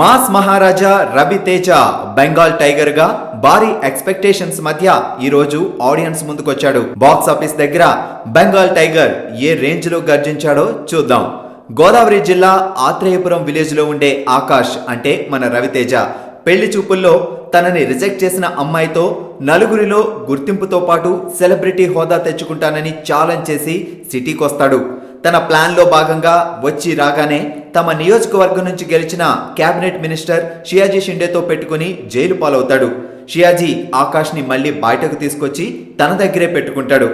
Mass మహారాజా Raviteja Bengal tiger గా భారీ expectations మధ్య ఈ రోజు ఆడియన్స్ ముందుకొచ్చాడు. బాక్స్ ఆఫీస్ దగ్గర బెంగాల్ టైగర్ ఏ రేంజ్ లో గర్జించాడో చూద్దాం. గోదావరి జిల్లా ఆత్రేయపురం విలేజ్ లో ఉండే ఆకాష్ అంటే మన రవితేజ పెళ్లి చూపుల్లో తనని రిజెక్ట్ చేసిన అమ్మాయితో నలుగురిలో గుర్తింపుతో పాటు సెలబ్రిటీ హోదా తెచ్చుకుంటానని ఛాలెంజ్ చేసి సిటీకి వస్తాడు. తన ప్లాన్లో భాగంగా వచ్చి రాగానే తమ నియోజకవర్గం నుంచి గెలిచిన కేబినెట్ మినిస్టర్ షియాజీ షిండేతో పెట్టుకుని జైలు పాలవుతాడు. షియాజీ ఆకాష్ని మళ్లీ బయటకు తీసుకొచ్చి తన దగ్గరే పెట్టుకుంటాడు.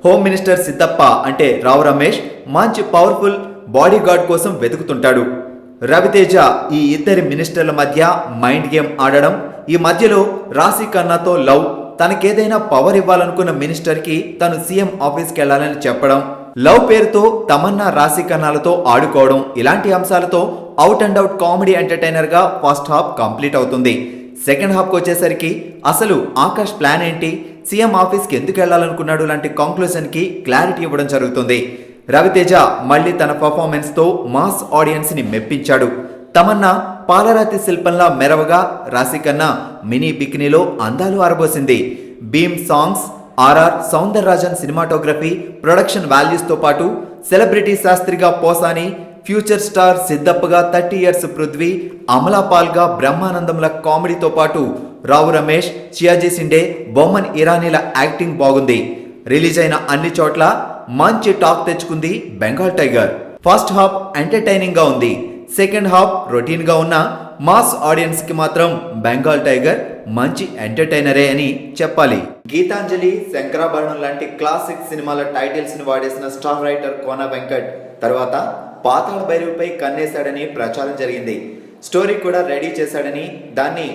హోమ్ మినిస్టర్ సిద్దప్ప అంటే రావు రమేష్ మంచి పవర్ఫుల్ బాడీ గార్డ్ కోసం వెతుకుతుంటాడు. రవితేజ ఈ ఇద్దరి మినిస్టర్ల మధ్య మైండ్ గేమ్ ఆడడం, ఈ మధ్యలో రాశి ఖన్నాతో లవ్, తనకేదైనా పవర్ ఇవ్వాలనుకున్న మినిస్టర్కి తను సీఎం ఆఫీస్కి వెళ్లాలని చెప్పడం, లవ్ పేరుతో తమన్నా రాశి ఖన్నాలతో ఆడుకోవడం, ఇలాంటి అంశాలతో out and out comedy entertainer గా ఫస్ట్ హాఫ్ కంప్లీట్ అవుతుంది. సెకండ్ హాఫ్కి వచ్చేసరికి అసలు ఆకాష్ ప్లాన్ ఏంటి, సీఎం ఆఫీస్కి ఎందుకు వెళ్లాలనుకున్నాడు లాంటి కంక్లూజన్ కి క్లారిటీ ఇవ్వడం జరుగుతుంది. రవితేజ మళ్లీ తన పర్ఫార్మెన్స్ తో మాస్ ఆడియన్స్ ని మెప్పించాడు. తమన్నా పాలరాతి శిల్పంలా మెరవగా, రాశి ఖన్నా మినీ బికినీలో అందాలు ఆరబోసింది. Bheem songs, R R Soundararajan cinematography, production values తో పాటు సెలబ్రిటీ శాస్త్రిగా పోసాని, ఫ్యూచర్ స్టార్ సిద్దప్పగా 30 ఇయర్స్ పృథ్వీ, అమలాపాల్ గా బ్రహ్మానందంల కామెడీతో పాటు రావు రమేష్, షియాజీ షిండే, బొమ్మన్ ఇరానీల యాక్టింగ్ బాగుంది. రిలీజ్ అయిన అన్ని చోట్ల మంచి టాక్ తెచ్చుకుంది Bengal tiger. First half entertaining గా ఉంది. సెకండ్ హాఫ్ రొటీన్ గా ఉన్న మాస్ ఆడియన్స్ కి మాత్రం బెంగాల్ టైగర్ మంచి ఎంటర్టైనరే అని చెప్పాలి. గీతాంజలి, శంకరాభరణం లాంటి క్లాసిక్ సినిమాల టైటిల్స్ ని వాడేసిన స్టార్ రైటర్ కోన వెంకట్ తర్వాత పాతాళ భైరవిపై కన్నేశాడని ప్రచారం జరిగింది. స్టోరీ కూడా రెడీ చేశాడని, దాన్ని